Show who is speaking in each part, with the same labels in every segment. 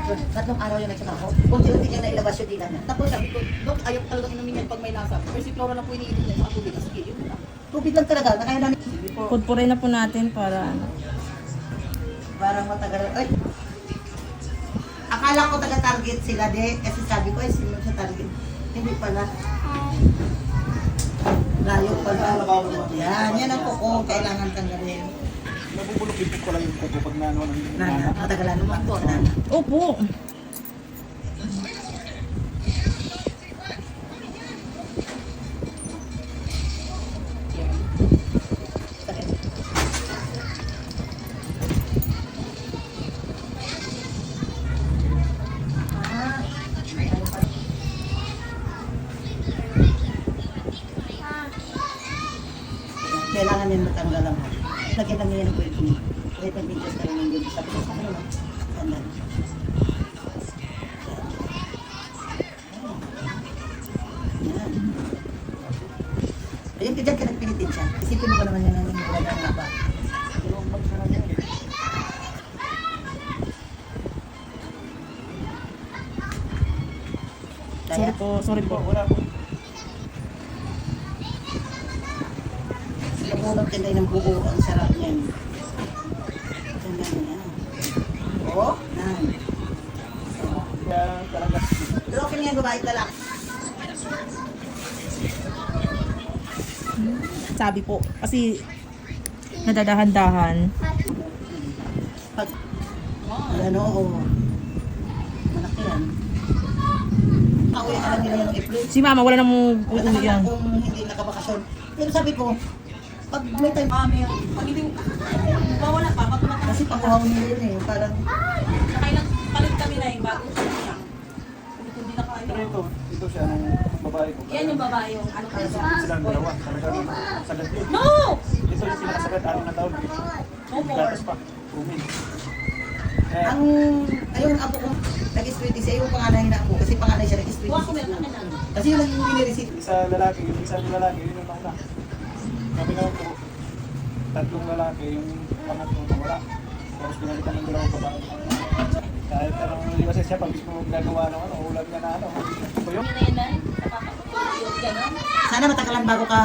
Speaker 1: Tatlong araw yung nagtrabaho. Unti-unti niya nailabas yung dila niya. Tapos sabi ko, Dok, ayaw ko talaga inumin yan pag may lasa. Pero si Flora lang po iniinom niya sa tubig. Sige, yun na. Tubig lang talaga. Nakaya namin.
Speaker 2: Pudpurin na po natin para ano.
Speaker 1: Parang matagal. Ay! Akala ko taga-target sila de. Kasi sabi ko, ay, sino sa target? Hindi pala. Layo pala. Yan ang kuko. Kailangan tanggalin.
Speaker 3: Nabubulok yung ko lang yung kuko pag naano ng
Speaker 1: Nana, matagalan naman po.
Speaker 2: Opo.
Speaker 1: Kailangan yan matanggal lang. Lagyan lang yan ng pwede. Kahit nag-bigas ka rin yung dito. Sabi ko sa kanila, sandal. Yan. Ayun ka dyan ka nagpilitin siya. Isipin mo ka naman yan ang wala nga ba.
Speaker 2: Sorry po, sorry po.
Speaker 3: Wala po.
Speaker 1: Lumulog ka ng buo. Ang sarap niyan. Ganda niya. Oo? Nan.
Speaker 3: Kaya talaga.
Speaker 1: Pero okay niya babae lalaki.
Speaker 2: Sabi po, kasi nadadahan-dahan.
Speaker 1: Pag, ano, oo. Malaki yan. Pauwi ka lang nila yung April.
Speaker 2: Si mama, wala namang
Speaker 1: Wala
Speaker 2: uuwi yan.
Speaker 1: naman kung hindi nakabakasyon. Pero sabi ko, pag may time,
Speaker 4: Pag hindi, wala pa, pag matakas
Speaker 1: kasi panguhaw nila yun eh. Parang,
Speaker 4: kailang palit kami na yung bagong siya. Hindi na kaya.
Speaker 3: Pero ito siya anong babae ko.
Speaker 4: Yan yung babae yung ano
Speaker 3: Kaya
Speaker 4: kaya.
Speaker 3: silang dalawa. Talagang sagad yun.
Speaker 4: No!
Speaker 3: Ito yung pinakasagad 6 na taon.
Speaker 4: No more.
Speaker 3: Gatas pa. Umin. Kaya,
Speaker 1: ang, ayun, apo ko, nag-street siya, yung panganay na ako, kasi panganay siya nag-street.
Speaker 4: Huwag ko meron ka na.
Speaker 1: Kasi yun lang yung binireceive.
Speaker 3: isa lalaki, yung isa lalaki, yun yung nauna. Kami naman po, 3 lalaki, yung pangatlo na wala. Tapos pinalitan ng 2 babae. Kahit anong liwas siya, pag mismo ginagawa ng ano, ulam niya na ano. Ito yun.
Speaker 4: Yun na yan, napapagod gano'n.
Speaker 1: Sana matagalan bago ka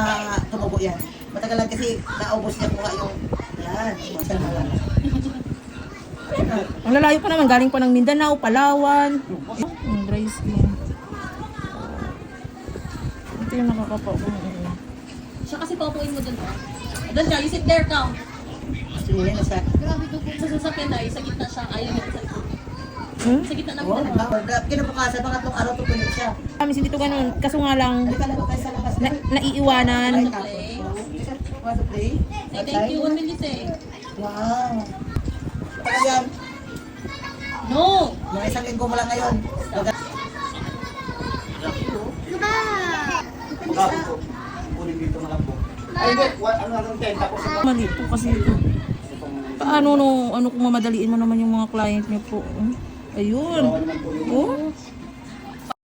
Speaker 1: tumubo yan. Matagalan kasi naubos niya kuha yung, yan, sana wala.
Speaker 2: Ang lalayo pa naman, galing pa ng Mindanao, Palawan. Ang dry skin. Ito yung nakakapa.
Speaker 4: Siya kasi paupuin mo dun. Doon ka, you sit there ka.
Speaker 1: Gusto niya na sa,
Speaker 4: Sa sasakyan na, sa gitna siya, ayaw niya sa likod. Sa gitna ng
Speaker 1: oh,
Speaker 4: dalawa.
Speaker 1: nagbawa. Kinabukasan, pangatlong araw tutuloy siya.
Speaker 2: Kami hindi to ganun. Kaso nga lang,
Speaker 1: Halika lang tayo sa labas.
Speaker 2: naiiwanan.
Speaker 1: Ay, tapos. Want to play?
Speaker 4: Say thank you, what will you say?
Speaker 1: Wow. Ayan,
Speaker 4: No!
Speaker 1: mga 1 linggo mo lang ngayon.
Speaker 3: Magkapon po. Kunin dito na lang po. Ay, hindi. Anong 10 tapos ito.
Speaker 2: Mali po kasi ito. Paano no, ano kung mamadaliin mo naman yung mga client niyo po. Ayun. Oh.